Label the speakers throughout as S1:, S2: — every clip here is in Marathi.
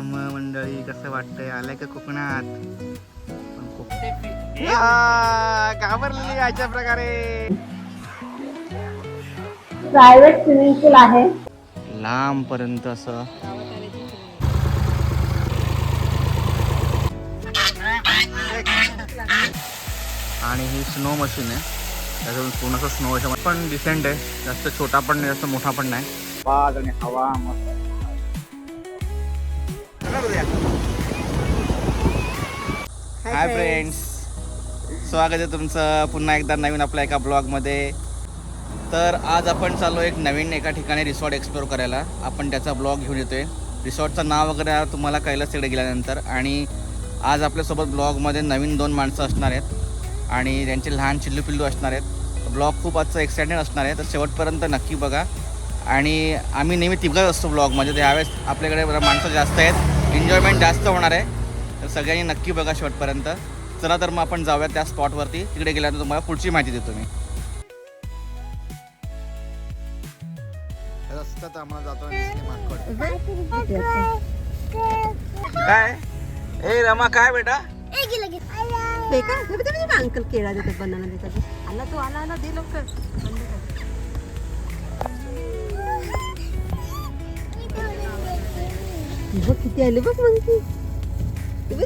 S1: मग मंडळी कसं वाटतंय, आलाय का कोकणात? घाबरली अशा प्रकारे.
S2: प्रायव्हेट स्विमिंग पूल आहे
S1: लांब पर्यंत असं. आणि ही स्नो मशीन आहे, त्याच्यातून पूर्ण स्नो पण डिसेंट आहे, जास्त छोटा पण नाही जास्त मोठा पण नाही. वाज आणि हवा मस्त. हाय फ्रेंड्स, स्वागत आहे तुमचं पुन्हा एकदा नवीन आपल्या एका ब्लॉगमध्ये. तर आज आपण चाललो एक नवीन एका ठिकाणी रिसॉर्ट एक्सप्लोर करायला. आपण त्याचा ब्लॉग घेऊन येतोय. रिसॉर्टचं नाव वगैरे तुम्हाला कळलंच तिकडे गेल्यानंतर. आणि आज आपल्यासोबत ब्लॉगमध्ये नवीन 2 माणसं असणार आहेत आणि त्यांचे लहान चिल्लू पिल्लू असणार आहेत. ब्लॉग खूप आजचं एक्सायटेड असणार आहे, तर शेवटपर्यंत नक्की बघा. आणि आम्ही नेहमी तिघंच असतो ब्लॉगमध्ये, तर यावेळेस आपल्याकडे माणसं जास्त आहेत, एन्जॉयमेंट जास्त होणार आहे. तर सगळ्यांनी नक्की बघा शेवटपर्यंत. चला तर मग आपण जाऊया त्या स्पॉटवरती. तिकडे गेल्यानंतर तुम्हाला पुढची माहिती देतो मी. रस्त्यात आम्हाला जातो काय. ए रमा, काय बेटा?
S3: अंकल केळा देतात, बनाना देतात. आला तो, आला दे लवकर. बघ किती आले बघ मंकी.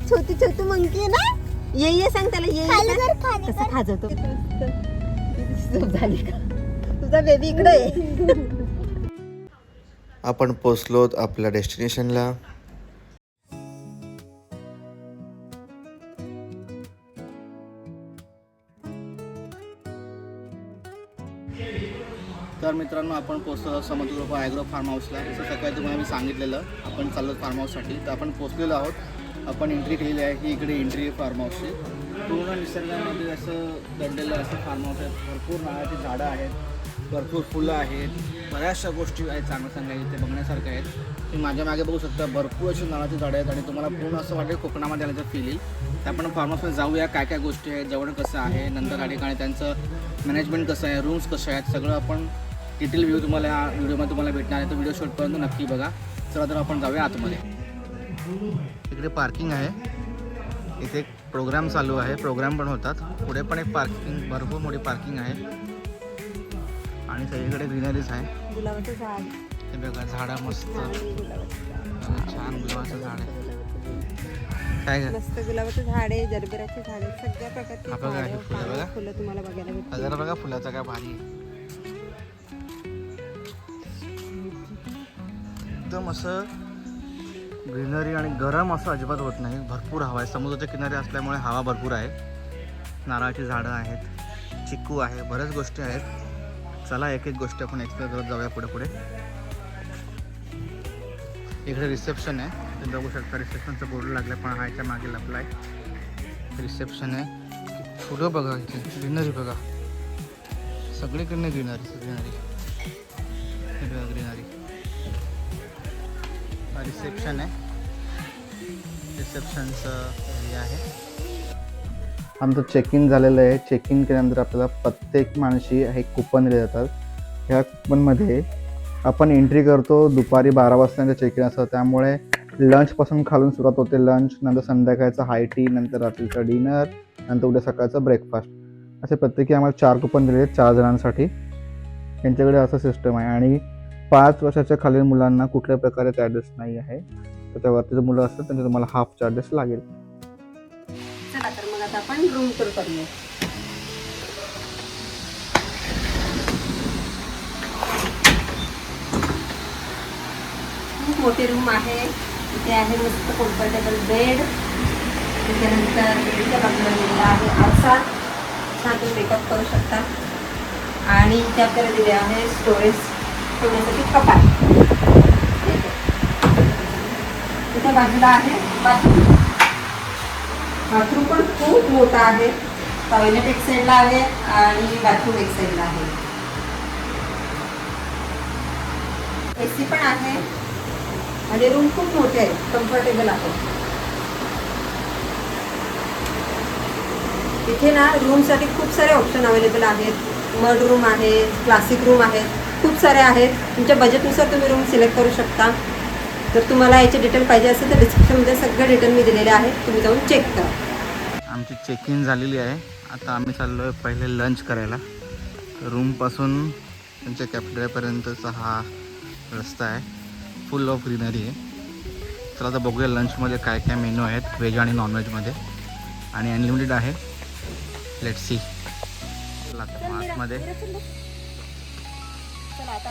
S3: छोटी छोटी मंकी आहे ना. ये सांग त्याला, ये कसं खाजवतो. झाली का तुझा बेबी? इकडे आहे.
S4: आपण पोचलोत आपल्या डेस्टिनेशनला.
S1: तर मित्रांनो, आपण पोचलो समुद्र ॲग्रो फार्म हाऊसला. जसं सकाळी तुम्हाला मी सांगितलेलं आपण चाललो फार्म हाऊससाठी. तर आपण पोचलेलो आहोत. आपण एंट्री केलेली आहे. ही इकडे एंट्री आहे फार्म हाऊसची. पूर्ण निसर्गामध्ये असं दडलेलं असं फार्म हाऊस आहे. भरपूर नारळाची झाडं आहेत, भरपूर फुलं आहेत, बऱ्याचशा गोष्टी आहेत चांगल्या चांगल्या इथे बघण्यासारख्या आहेत. तुम्ही माझ्या मागे बघू शकता, भरपूर अशी नारळाची झाडं आहेत आणि तुम्हाला पूर्ण असं वाटेल कोकणामध्ये आल्याचं फील येईल. तर आपण फार्म हाऊसमध्ये जाऊया, काय काय गोष्टी आहेत, जेवण कसं आहे, नंतर या ठिकाणी त्यांचं मॅनेजमेंट कसं आहे, रूम्स कसे आहेत, सगळं आपण डिटेल व्ह्यू तुम्हाला या व्हिडिओमध्ये तुम्हाला भेटणार आहे. तर व्हिडिओ शॉर्टपर्यंत नक्की बघा. चला तर आपण जाऊया आतमध्ये. इकडे पार्किंग आहे, इथे एक प्रोग्राम चालू आहे, प्रोग्राम पण होतात. पुढे पण एक पार्किंग, भरपूर मोठी पार्किंग आहे आणि सगळीकडे ग्रीनरीज आहे.
S3: गुलाबाचं झाड,
S1: हे बघा झाडं मस्त छान गुलाबाचं झाड आहे. काय काय
S3: मस्त गुलाबाचं झाड आहे, जरबेराचे झाड आहे, सगळ्या प्रकारचे
S1: हा बघा, हे फुलं बघा.
S3: फुलं तुम्हाला बघायला भेटतील.
S1: जरा बघा फुलाचा काय भारी आहे. एकदम असं ग्रीनरी आणि गरम असं अजिबात होत नाही. भरपूर हवा आहे, समुद्राच्या किनारी असल्यामुळे हवा भरपूर आहे. नारळाची झाडं आहेत, चिक्कू आहे, बऱ्याच गोष्टी आहेत. चला एक एक गोष्टी आपण एक्सप्लोर करत जाऊया पुढे पुढे. इकडे रिसेप्शन आहे, तुम्ही बघू शकता. रिसेप्शनचा बोर्ड लागला पण ह्याच्या मागे लपला आहे. रिसेप्शन आहे. फुलं बघा, इथे ग्रीनरी बघा, सगळीकडनं ग्रीनरी ग्रीनरी ग्रीनरी. रिसेप्शन आहे, रिसेप्शनचं एरिया आहे. आमचं चेक इन झालेलं आहे. चेक इन केल्यानंतर आपल्याला प्रत्येक माणशी हे कूपन दिले जातात. ह्या कूपनमध्ये आपण एंट्री करतो दुपारी 12 वाजता चेक इन असतं, त्यामुळे लंचपासून खालून सुरुवात होते. लंच, नंतर संध्याकाळचं हाय टी, नंतर रात्रीचं डिनर, नंतर उद्या सकाळचं ब्रेकफास्ट. असे प्रत्येकी आम्हाला 4 कूपन दिले आहेत 4 जणांसाठी. यांच्याकडे असं सिस्टम आहे. आणि 5 वर्षाच्या खालील मुलांना कुठल्या प्रकारे चार्जेस नाही आहे. त्याच्यावरती जर मुलं असतात त्यांचे तुम्हाला हाफ चार्जेस लागेल.
S3: चला तर मग आता आपण रूम टूर करूया. खूप मोठी रूम आहे. इथे आहे मस्त कम्फर्टेबल बेड. त्याच्यानंतर इथे बाजूला दिलेला आहे आरसा, छान तुम्ही मेकअप करू शकता. आणि इथे आपल्याला दिले आहे स्टोरेज ठेवण्यासाठी कपाट. इथे बाजूला आहे बाथरूम. बाथरूम पण खूप मोठा आहे. टॉयलेट एक साईडला आहे आणि बाथरूम एक साईडला आहे. एसी पण आहे आणि रूम खूप मोठे आहे, कम्फर्टेबल आहे. इथे ना रूमसाठी खूप सारे ऑप्शन अवेलेबल आहेत. मड रूम आहे, क्लासिक रूम आहेत, खूप सारे आहेत. तुमच्या बजेटनुसार तुम्ही रूम सिलेक्ट करू शकता. जर तुम्हाला याचे डिटेल पाहिजे असेल तर डिस्क्रिप्शनमध्ये सगळे डिटेल मी दिलेले आहेत, तुम्ही जाऊन चेक करा.
S1: आमची चेक इन झालेली आहे. आता आम्ही चाललो आहे पहिले लंच करायला. रूमपासून त्यांच्या कॅफेटेरियापर्यंतचा हा रस्ता आहे, फुल ऑफ ग्रीनरी आहे. चला आता बघूया लंचमध्ये काय काय मेनू आहेत व्हेज आणि नॉनव्हेजमध्ये, आणि अनलिमिटेड आहे. Let's see. आतमध्ये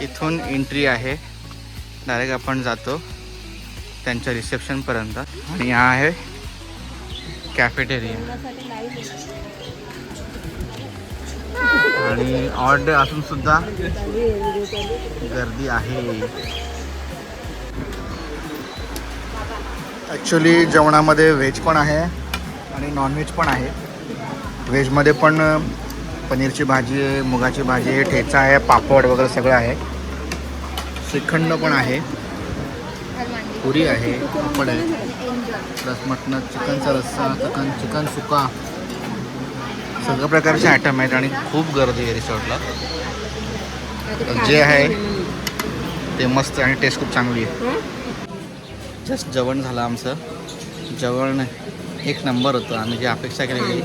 S1: इथून एंट्री आहे, डायरेक्ट आपण जातो त्यांच्या रिसेप्शनपर्यंत. आणि हा आहे कॅफेटेरिया. आणि ऑड डे असून सुद्धा गर्दी आहे. ॲक्च्युली जेवणामध्ये व्हेज पण आहे आणि नॉनव्हेज पण आहे. व्हेजमध्ये पण पनीरची भाजी आहे, मुगाची भाजी आहे, ठेचा आहे, पापड वगैरे सगळं आहे. श्रीखंड पण आहे, पुरी आहे, पापड आहे, प्लस मटण, चिकनचा रस्सा, चिकन सुका, सगळ्या प्रकारचे आयटम आहेत. आणि खूप गर्दी आहे रिसॉर्टला. जे आहे ते मस्त आणि टेस्ट खूप चांगली आहे. जस्ट जेवण झालं आमचं. जेवण एक नंबर होतं. आम्ही जी अपेक्षा केलेली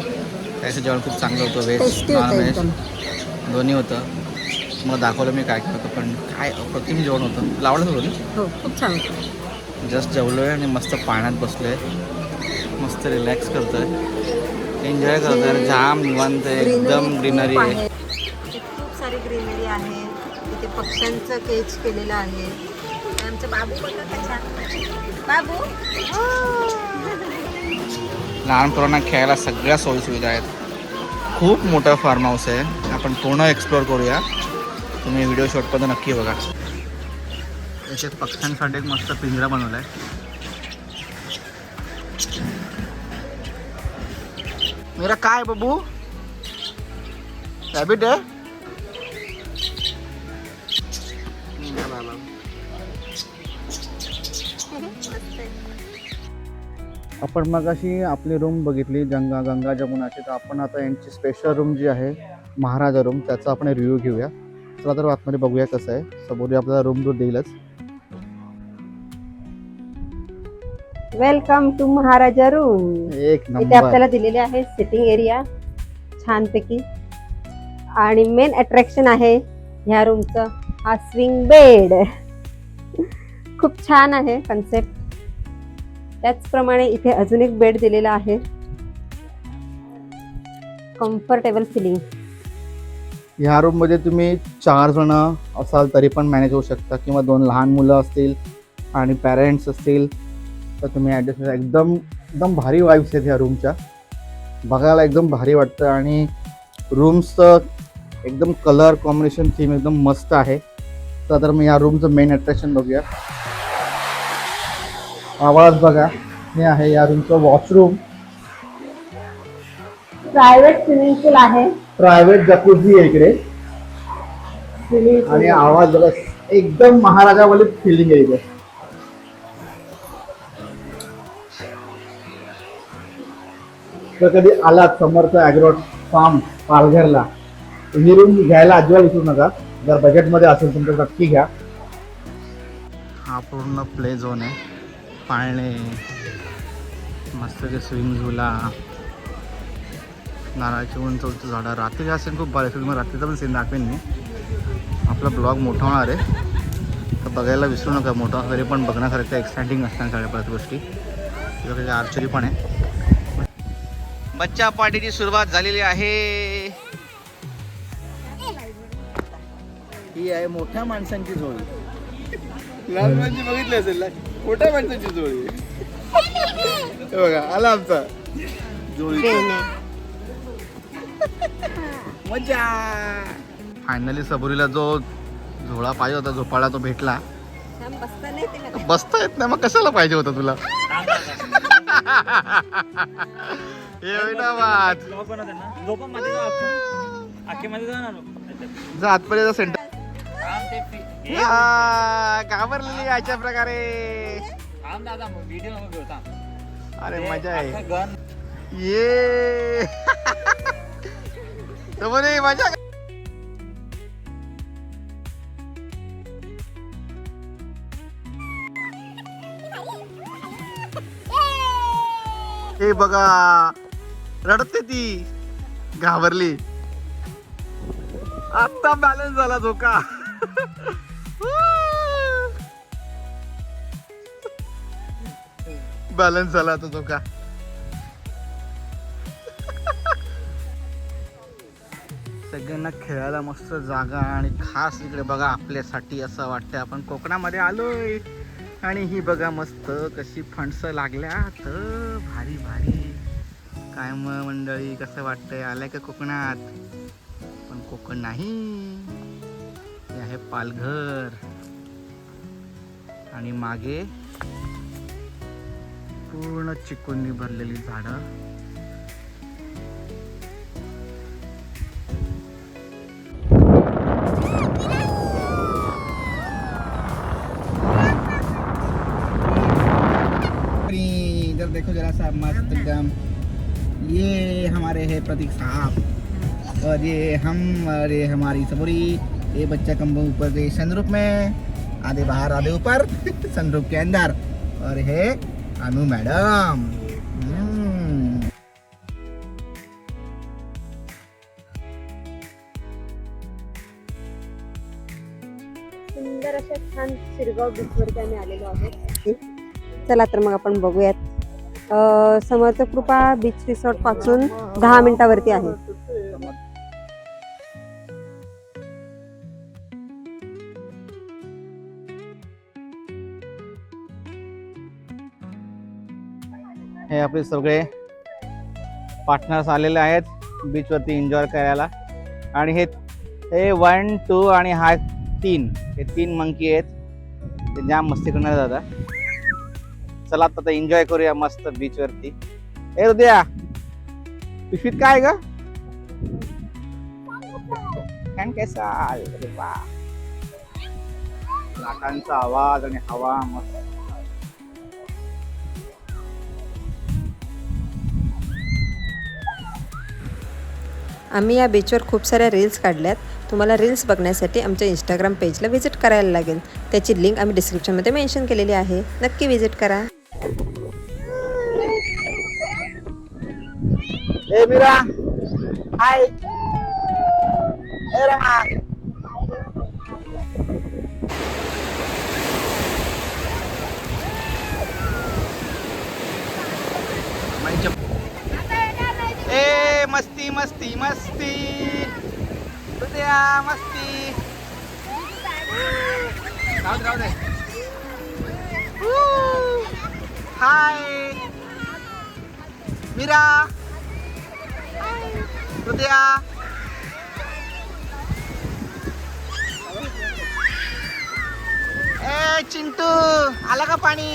S1: त्याचं जेवण खूप चांगलं होतं. व्हेज नॉनव्हेज दोन्ही होतं. मग दाखवलं मी काय काय होतं, पण काय अप्रतिम जेवण होतं. तुला आवडलं होतं ना?
S3: हो, खूप छान होतं.
S1: जस्ट जेवलो आहे आणि मस्त पाण्यात बसलो आहे, मस्त रिलॅक्स करतो आहे, एन्जॉय करतो आहे. जाम निवांत आहे, एकदम ग्रीनरी आहे.
S3: खूप सारी ग्रीनरी आहे. इथे पक्ष्यांचं केज केलेलं आहे. आमचं बाबू बघा कसा. बाबू
S1: लहान पोरांना खेळायला सगळ्या सोयीसुविधा आहेत. खूप मोठा फार्म हाऊस आहे. आपण पूर्ण एक्सप्लोअर करूया. तुम्ही व्हिडिओ शॉटपर्यंत नक्की बघा. याच्यात पक्ष्यांसाठी एक मस्त पिंजरा बनवला आहे. मेरा काय बाबू रॅबिट आहे. आपण मगाशी आपली रूम बघितली गंगा जमुनाची. तर आपण आता यांची स्पेशल रूम जी आहे महाराजा रूम, त्याचा आपण रिव्ह्यू घेऊया. चला तर आतमध्ये बघूया कसं आहे. समोर आपल्याला रूम जो देईलच.
S3: Welcome to Maharaja room.
S1: एक
S3: इथे
S1: नंबर.
S3: आपल्याला दिलेले आहे सिटिंग एरिया छानपैकी. आणि मेन अट्रॅक्शन आहे ह्या रूमचं हा स्विंग बेड. खूप छान आहे कन्सेप्ट. त्याचप्रमाणे इथे अजून एक बेड दिलेला आहे. Comfortable feeling.
S1: ह्या रूममध्ये तुम्ही 4 जण असाल तरी पण मॅनेज होऊ शकता, किंवा 2 लहान मुलं असतील आणि पॅरेंट्स असतील तर तुम्ही ॲडजस्ट. एकदम भारी वाईब्स आहेत ह्या रूमच्या. बघायला एकदम भारी वाटतं. आणि रूम्सचं एकदम कलर कॉम्बिनेशन थीम एकदम मस्त आहे. तर मी ह्या रूमचं मेन अट्रॅक्शन बघूया. आवाज बघा. हे आहे या रूमचं वॉशरूम.
S2: प्रायव्हेट स्विमिंग पूल आहे.
S1: प्रायव्हेट जकुझी आहे इकडे. आणि आवाज बघा, एकदम महाराजावाली फिलिंग आहे इथे. तर कधी आलात समर्थ ॲग्रो फार्म पालघरला, ही रूम घ्यायला अजिबात विसरू नका. जर बजेटमध्ये असेल तुमचं नक्की घ्या. हा पूर्ण प्ले झोन आहे. पाळणे, मस्त स्विमिंग झुला, नारळाची उंच उंच झाडं. रात्री हा सीन खूप भारी असेल. मग रात्रीचा पण सीन दाखवेन मी. आपला ब्लॉग मोठा होणार आहे तर बघायला विसरू नका. मोठा तरी पण बघण्यासारखं एक्साइटिंग असणार सगळ्या परत गोष्टी. तिकडे आर्चरी पण आहे. बच्चा पार्टीची सुरुवात झालेली आहे. ही आहे मोठ्या माणसांची जोडी. लहान माणसाची बघितली असेल ना, मोठ्या माणसांची जोडी. हे बघा आला आमचा जोडी. मजा. फायनली सबुरीला जो झोळा पाहिजे होता, झोपाळा, तो भेटला. बसता येत नाही, मग कशाला पाहिजे होता तुला? आतपर्यंत सेंटर घाबरलेली अशा प्रकारे. अरे मजा आहे. ये मजा. हे बघा रडते ती, घाबरली. आता बॅलन्स झाला झोका. बॅलन्स झाला तो झोका. सगळ्यांना खेळायला मस्त जागा आणि खास इकडे बघा आपल्यासाठी असं वाटतं आपण कोकणामध्ये आलोय. आणि ही बघा मस्त कशी फणसं लागल्यात, भारी भारी. काय मग मंडळी, कसं वाटतंय? आलाय का कोकणात? पण कोकण नाही, हे आहे पालघर. आणि मागे पूर्ण चिकूंनी भरलेली झाडं. इधर देखो जरा सा मस्त एकदम. ये हमारे है प्रतीक साहब और ये हम और ये हमारी सबूरी. ये बच्चा कम ऊपर गए सनरूफ में, आधे बाहर आधे ऊपर सनरूफ के अंदर. और है अनु मैडम.
S3: सुंदर अशा छान शिरगाव बीचवरती आम्ही आलेलो आहोत. चला तर मग आपण बघूयात. समर्थ कृपा बीच रिसॉर्ट पासून 10 मिनिटावरती आहे.
S1: हे आपले सगळे पार्टनर्स आलेले आहेत बीचवरती एन्जॉय करायला. आणि हे 1, 2 आणि हा 3, हे 3 मंकी आहेत. ते जाम मस्ती करणार दादा. चला आता एन्जॉय करूया मस्त बीचवरती. ए उद्या पिशवीत काय ग? कसा लाटांचा आवाज आणि हवा मस्त.
S3: आम्ही या बीचवर खूप साऱ्या रील्स काढल्यात. तुम्हाला रील्स बघण्यासाठी आमच्या इंस्टाग्राम पेजला व्हिजिट करायला लागेल. त्याची लिंक आम्ही डिस्क्रिप्शनमध्ये मेन्शन केलेली आहे. नक्की व्हिजिट करा.
S1: ए मीरा हाय. ए रमा. ए मस्ती मस्ती मस्ती उद्या मस्ती. राहू दे. हाय मीरा. उद्या ए चिंटू आला का पाणी?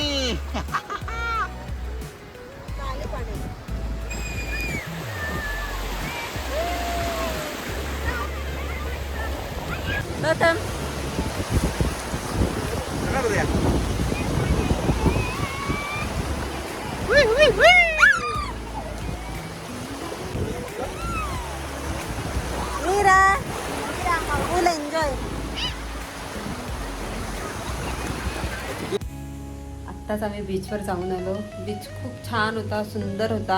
S3: फुल एन्जॉय. आत्ताच आम्ही बीचवर जाऊन आलो. बीच खूप छान होता, सुंदर होता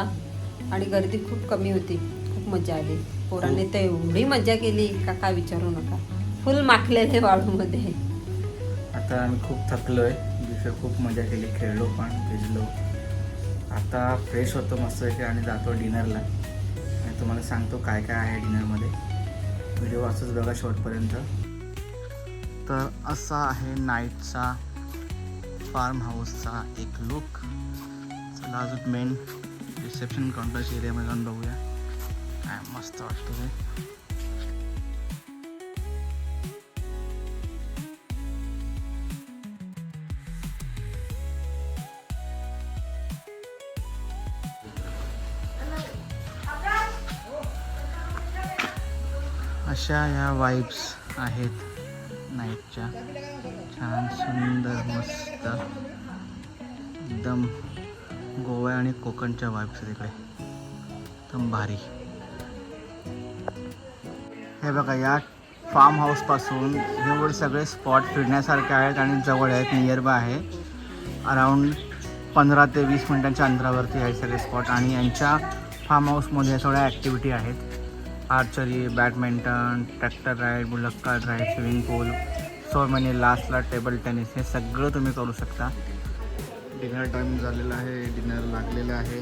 S3: आणि गर्दी खूप कमी होती. खूप मजा आली. पोरांनी तर एवढी मजा केली का काय विचारू नका. फुल माखलेले वाळूमध्ये.
S1: आता आम्ही खूप थकलोय. बीचवर खूप मजा केली, खेळलो पण, भिजलो. आता फ्रेश होतो मस्तपैकी आणि जातो डिनरला. आणि तुम्हाला सांगतो काय काय आहे डिनरमध्ये. व्हिडिओ असंच बघा शेवटपर्यंत. तर असा आहे नाईटचा फार्म हाऊसचा एक लुक. चला अजून मेन रिसेप्शन काउंटरच्या एरियामध्ये जाऊन बघूया. काय मस्त वाटतं ते. अशा या वाइब्स आहेत नाईटच्या. छान सुंदर मस्त एकदम गोवा आणि कोकणच्या वाइब्स आहेत इकडे. एकदम भारी. हे बघा या फार्म हाऊसपासून एवढे सगळे स्पॉट फिरण्यासारखे आहेत आणि जवळ आहेत, नियर बाय आहे. अराउंड 15 ते 20 मिनिटांच्या अंतरावरती आहे सगळे स्पॉट. आणि यांच्या फार्म हाऊसमध्ये या सगळ्या ॲक्टिव्हिटी आहेत. Archery, badminton, tractor ride, bullock cart ride, swimming pool, so many, लास्टला टेबल टेनिस, हे सगळं तुम्ही करू शकता. डिनर टाईम झालेला आहे, डिनर लागलेलं आहे.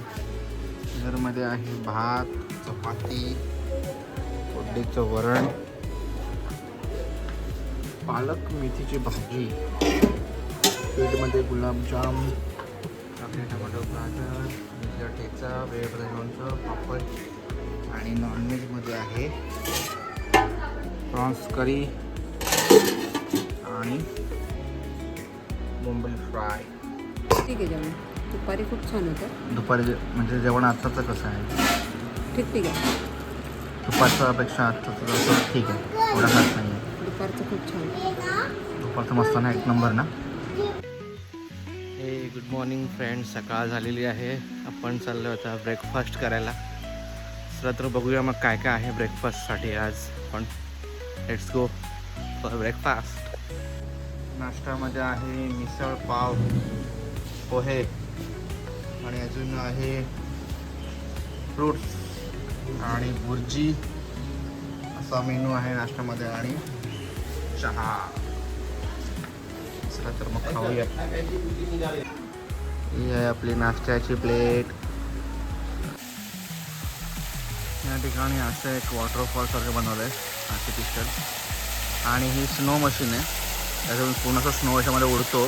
S1: डिनरमध्ये आहे भात, चपाती, फोडणीचं वरण, पालक मेथीची भाजी, स्वीटमध्ये गुलाबजाम, आपले टमाटो गाजर, मिरच्या ठेचा, वेगवेगळं लोणचं, पापड. आणि नॉनव्हेजमध्ये आहे प्रॉन्स करी आणि मुंबई फ्राय.
S3: ठीक आहे जेवण दुपारी खूप छान होतं.
S1: दुपारी म्हणजे जेवण आत्ताचं कसं आहे?
S3: ठीक आहे.
S1: दुपारचं अपेक्षा आत्ताचं जसं ठीक आहे, एवढा खास नाही आहे.
S3: दुपारचं खूप छान.
S1: दुपारचं मस्त ना, एक नंबर ना. हे गुड मॉर्निंग फ्रेंड्स, सकाळ झालेली आहे. आपण चाललो होता ब्रेकफास्ट करायला. चला तर बघूया मग काय काय आहे ब्रेकफास्टसाठी आज. पण लेट्स गो फॉर ब्रेकफास्ट. नाश्त्यामध्ये आहे मिसळ पाव, पोहे आणि अजून आहे फ्रूट्स आणि भुर्जी, असा मेनू आहे नाश्त्यामध्ये. आणि चहा. चला तर मग खाऊया. ही आहे आपली नाश्त्याची प्लेट. या ठिकाणी असं एक वॉटरफॉल सारखं बनवलं आहे आर्टिफिशियल. आणि ही स्नो मशीन आहे, त्याच्यातून पूर्ण असं स्नो याच्यामध्ये उडतो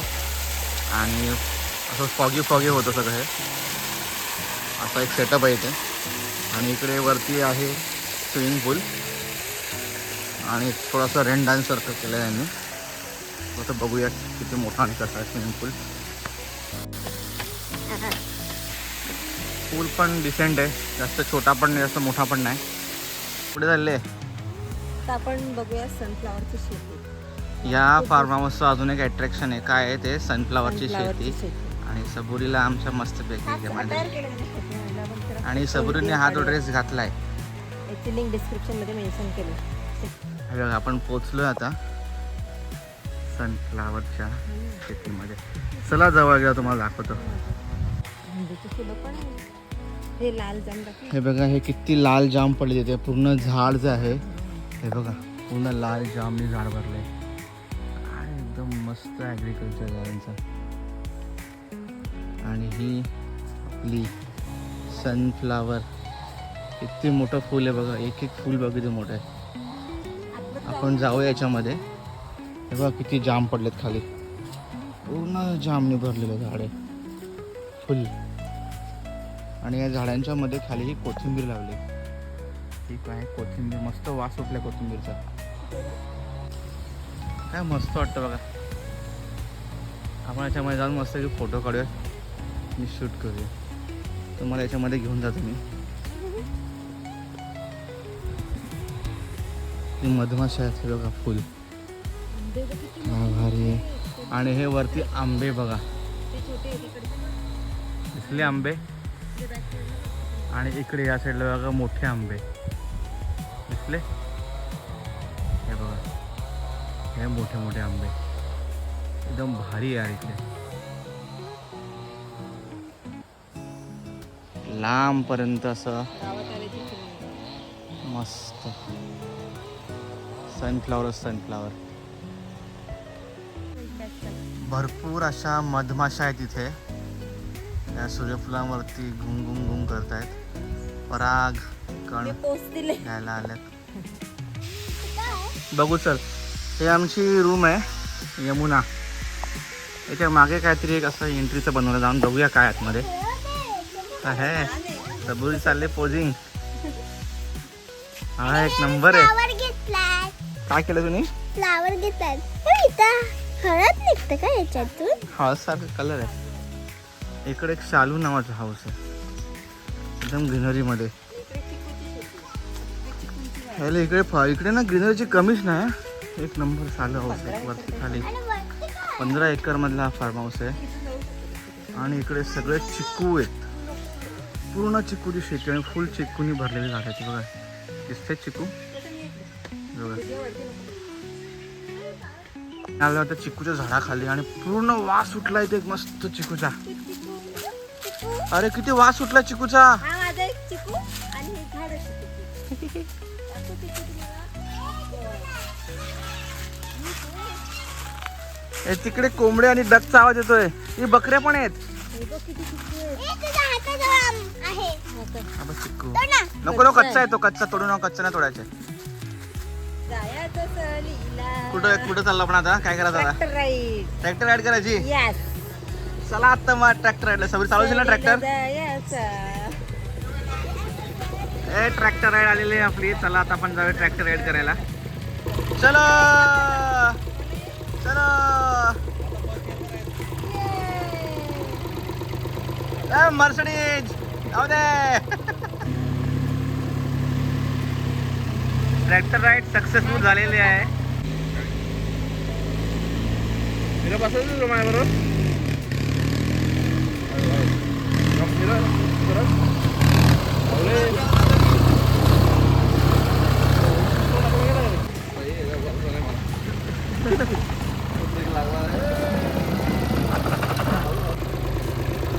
S1: आणि असं फॉगी होतं सगळं. हे असा एक सेटअप आहे इथे. आणि इकडे वरती आहे स्विमिंग पूल आणि थोडासा रेन डान्स सारखं केलं आहे यांनी. आता बघूया किती मोठा आणि कसा आहे स्विमिंग पूल. पूल पण डिसेंट आहे, जास्त छोटा पण नाही जास्त मोठा पण नाही. पुढे चालले.
S3: तर आपण बघूया सनफ्लावरची शेती.
S1: या फार्म हाऊसचं अजून एक अट्रॅक्शन आहे. काय आहे ते? सनफ्लावरची शेती. आणि सबुरीला आमच्या मस्तपैकी म्हणजे. आणि सबुरीने हा जो ड्रेस घातला आहे
S3: याची लिंक डिस्क्रिप्शनमध्ये मेन्शन केली.
S1: हे बघा, आपण पोचलो आता सनफ्लावरच्या शेतीमध्ये. चला जवळ गेला तुम्हाला दाखवतो.
S3: आंब्याची फुलं पण आहे. हे लाल जाम दाखव.
S1: हे बघा, हे किती लाल जाम पडले तिथे. पूर्ण झाड जे आहे हे बघा, पूर्ण लाल जामनी झाड भरले. एकदम मस्त ॲग्रिकल्चर झाडांचं. आणि ही आपली सनफ्लावर, किती मोठं फूल आहे बघा. एक एक फूल बघा किती मोठं आहे. आपण जाऊ याच्यामध्ये. हे बघा किती जाम पडलेत खाली. पूर्ण जामने भरलेलं झाड आहे फुल. आणि या झाडांच्या मध्ये खाली ही कोथिंबीर लावली. ठीक आहे, कोथिंबीर मस्त वास सुटला कोथिंबीरचा. काय मस्त वाटतं बघा. आपण याच्यामध्ये जाऊन मस्त की फोटो काढूया, मी शूट करूया. तुम्हाला याच्यामध्ये घेऊन जातो मी. ही मधमाशा आहे बघा, फुल भारी आहे. आणि हे वरती आंबे बघा, दिसले आंबे. आणि इकडे या साईडला बघा मोठे आंबे दिसले. हे बघा, हे मोठे मोठे आंबे एकदम भारी आहे इकडे. लांब पर्यंत असं मस्त सनफ्लावर. भरपूर अशा मधमाशा आहेत इथे. या सूर्यफुलांवरती घुम घुम घुम करतायत. पराग कण घ्यायला आल्यात. बघू चल. हे आमची रूम आहे यमुना. याच्या मागे काहीतरी एक असं एंट्रीचं बनवलं, जाऊन बघूया काय आतमध्ये आहे. सबुरी चालले पोजिंग. हा एक नंबर आहे. काय केलं तुम्ही?
S2: फ्लावर घेतलाय. हळद निघतं का याच्यातून?
S1: हळद सारखं कलर आहे. इकडे एक शालू नावाचा हाऊस आहे एकदम ग्रीनरीमध्ये. इकडे ना ग्रीनरीची कमीच नाही. एक नंबर शालू हाऊस आहे. वरती खाली 15 एकर मधला हा फार्म हाऊस आहे. आणि इकडे सगळे चिकू आहेत. पूर्ण चिकूची शेती आणि फुल चिकूनी भरलेली झाडाची बघा. दिसते चिकू बघा. आलं होतं चिकूच्या झाडाखाली आणि पूर्ण वास सुटला इथे एक मस्त चिकूचा. अरे किती वास सुटला चिकूचा.
S3: हा माझा एक चिकू आणि हे झाड चिकू. दाखवू चिकू तुम्हाला.
S1: तिकडे कोंबडे आणि डकचा आवाज येतोय. ही बकऱ्या पण आहेत.
S3: हे बघ किती चिकू आहेत.
S2: तुझ्या हाताजवळ आहे.
S1: चिकू
S2: तो ना.
S1: नको नको, कच्चा आहे तो. कच्चा तोडू नको, कच्चा नाही तोडायचे.
S3: जायचं सहलीला.
S1: कुठं कुठं चाललं आपण आता? काय करायचं आता?
S3: Tractor ride.
S1: ट्रॅक्टर राईड करायची.
S3: यस.
S1: चला आता मग ट्रॅक्टर राईडला. सबरी चालवशील ना ट्रॅक्टर? ट्रॅक्टर राईड आलेली आहे आपली. चला आता आपण जाऊया ट्रॅक्टर राईड करायला. चलो चलो. मर्सिडीज जाऊ दे. ट्रॅक्टर राईड सक्सेसफुल झालेली आहे.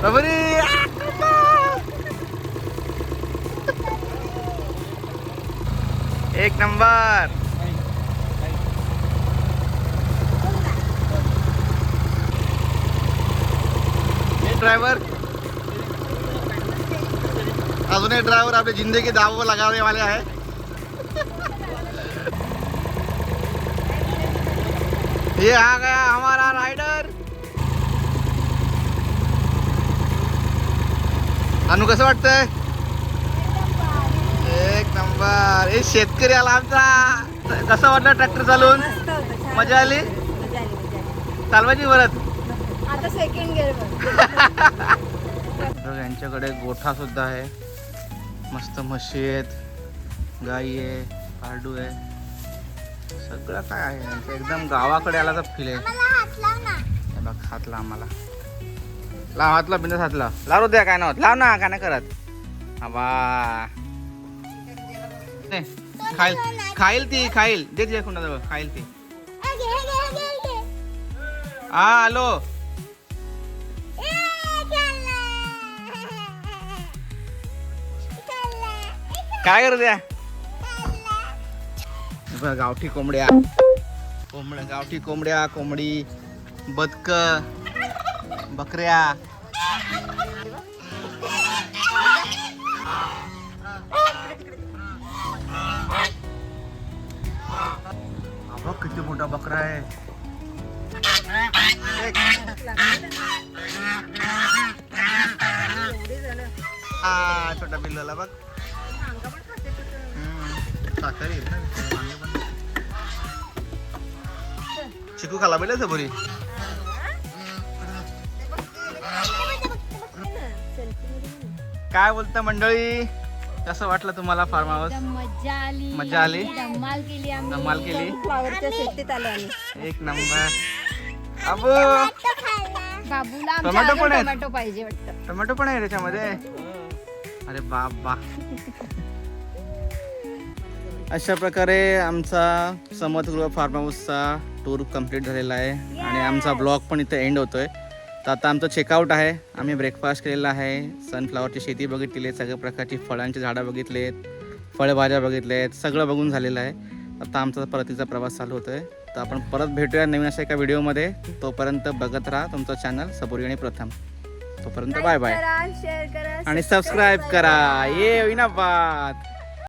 S1: सबरी एक नंबर. ड्राइवर अजून एक ड्राइवर आपली जिंदगी दाव लगाने वाले आहे. ये आ गया हमारा राइडर. अनु कसं वाटतंय? एक नंबर. हे शेतकरी आला आमचा. कसं वाटलं ट्रॅक्टर चालवून?
S3: मस्त होतं, छान.
S1: मजा आली?
S3: मजा आली, मजा आली.
S1: चालवायची परत.
S3: आता सेकंड गिअर
S1: यांच्याकडे गोठा सुद्धा आहे. मस्त म्हशी आहेत, गाई आहे, पारडू आहे, सगळं काय आहे यांचं. एकदम गावाकडे आला तर फील आहे.
S2: मला हात लाव ना.
S1: हे बघ हातला आम्हाला. लाव हातला, बिंदास हातला. लावू द्या, काय नव्हत. लाव ना, काय नाही करत. आबा खाईल खाईल ती, खाईल. दे तिच्या कुणाजवळ खाईल ती.
S2: घे, घे, घे, घे.
S1: हा आलो.
S2: ए, खाल्लं. खाल्लं.
S1: काय करू द्या.
S2: खाल्लं.
S1: बघ, गावठी कोंबड्या, गावठी कोंबड्या, कोंबडी, बदक, बकऱ्या. बघ किती मोठा बकरा आहे. हा छोटा पिल्लाला बघ. साखर येईल ना. चिकू खाला पाहिजे सबरी. काय बोलता मंडळी? कसं वाटलं तुम्हाला फार्म हाऊस?
S3: मजा आली.
S1: मजा आली?
S3: धमाल केली आम्ही.
S1: धमाल केली.
S3: फ्लॉवरच्या शेतीत आलो आम्ही.
S1: एक नंबर. अबो
S2: तो खाल्ला.
S3: बाबूला
S1: टोमॅटो
S3: आमच्या
S1: पण आहेत?
S3: टोमॅटो पाहिजे वाटतं.
S1: टोमॅटो पण आहे त्याच्यामध्ये. अरे बाप बा. अशा प्रकारे आमचा समर्थगृह फार्म हाऊसचा टूर कंप्लीट झालेला आहे आणि आमचा ब्लॉग पण इथे एंड होतोय. तर आता आमचं चेकआउट आहे. आम्ही ब्रेकफास्ट केलेला आहे, सनफ्लावरची शेती बघितलेली आहे, सगळ्या प्रकारची फळांची झाडं बघितले आहेत, फळभाज्या बघितल्या आहेत, सगळं बघून झालेलं आहे. आता आमचा परतीचा प्रवास चालू होतोय. तर आपण परत भेटूया नवीन अशा एका व्हिडिओमध्ये. तोपर्यंत बघत राहा तुमचं चॅनल सबुरी आणि प्रथम. तोपर्यंत बाय बाय
S3: शेअर करा
S1: आणि सबस्क्राईब करा. ये विनाबाद.